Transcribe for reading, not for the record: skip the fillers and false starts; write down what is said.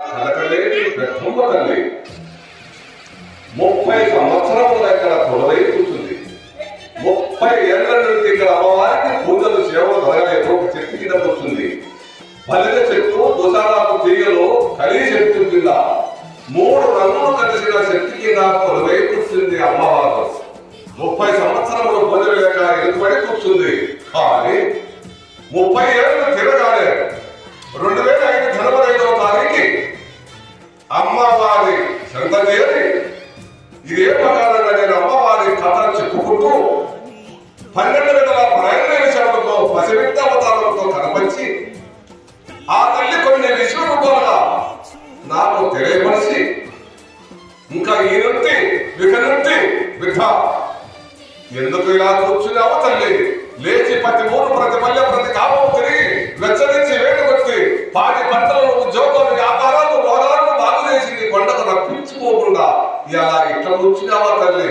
కనకలేని ప్రథమ తల్లి 30 సంవత్సరముల ఇక్కడ కొలువై కూర్చుంది. 30 ఏళ్ల నుండి ఇక్కడ అమ్మవారికి పూజలు సేవలు జరగలేదు. ఒక చెట్టు కింద కూర్చుంది. బలిత చెట్టు దుసారాకు తీగలో కలి చెట్టు కింద 3 రంగులు కలిసిన చెట్టు కింద కొలువై కూర్చుంది అమ్మవారు. 30 సంవత్సరములు పూజలు లేక ఎదుగుబడి కూర్చుంది. కానీ 30 ఏళ్ళు తిరగానే 2005 జనవరి 5వ తారీఖు అమ్మవారి సంతదేవి ఇదే ప్రకారంగా నేను అమ్మవారి కథ చెప్పుకుంటూ 12 గంటల ప్రయాణేశ్వరులతో పసివిత్త అవతారంతో కనపరిచి ఆ తల్లి కొన్ని విశ్వరూపాలుగా నాకు తెలియపరిచి ఇంకా ఈ నుండి విధ ఎందుకు ఇలా కూర్చున్నావో తల్లి, లేచి ప్రతి ఊరు ప్రతి పల్లె ప్రతి కాపం తిరిగి వెచ్చరించి వేడుకొచ్చి పాటి పంటలను ఉద్యోగాలు వ్యాపారాలు రోగాలను బాగు చేసి నీ కొండకు రప్పించుకోకుండా ఇలా ఇట్లా కూర్చున్నావా తల్లి.